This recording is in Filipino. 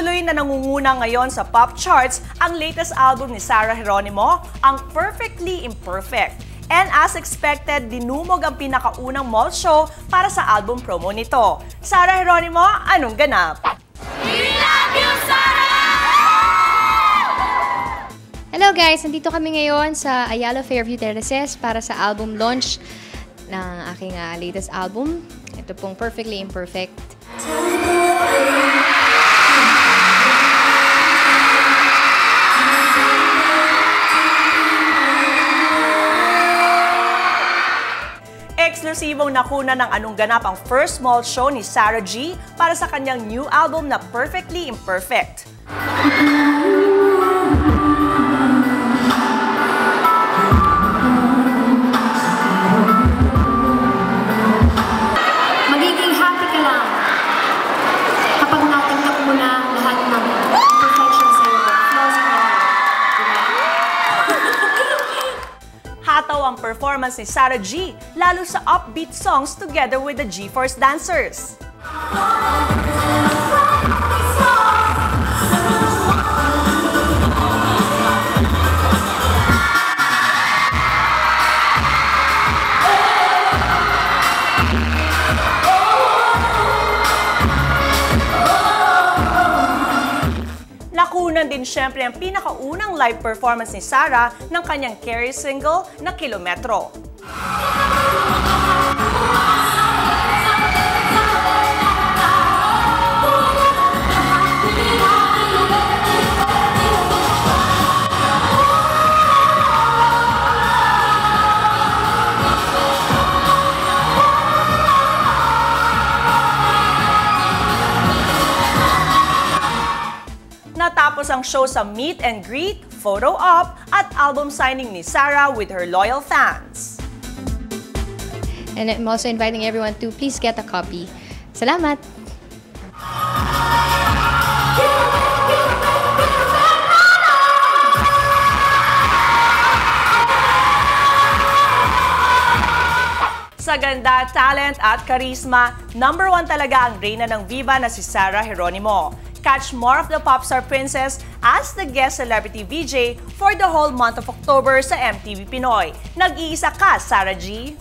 Patuloy na nangunguna ngayon sa pop charts ang latest album ni Sarah Geronimo, ang Perfectly Imperfect. And as expected, dinumog ang pinakaunang mall show para sa album promo nito. Sarah Geronimo, anong ganap? We love you, Sarah! Hello guys! Nandito kami ngayon sa Ayala Fairview Terraces para sa album launch ng aking latest album. Ito pong Perfectly Imperfect. Eksklusibong nakuna ng anong ganap ang first mall show ni Sarah G para sa kanyang new album na Perfectly Imperfect. Magiging happy ka lang kapag natanggap mo na lahat ng perfection sa'yo, flaws mo. Hataw ang performance ni Sarah G, lalo sa upbeat songs together with the G-Force dancers. Nakunan din syempre ang pinakaunang live performance ni Sarah ng kanyang Carrie single na Kilometro. Natapos ang show sa meet and greet, photo op, at album signing ni Sarah with her loyal fans. And I'm also inviting everyone to please get a copy. Salamat! Sa ganda, talent at karisma, #1 talaga ang reyna ng Viva na si Sarah Geronimo. Catch more of the Popstar Princess as the guest celebrity VJ for the whole month of October sa MTV Pinoy. Nag-iisa ka, Sarah G!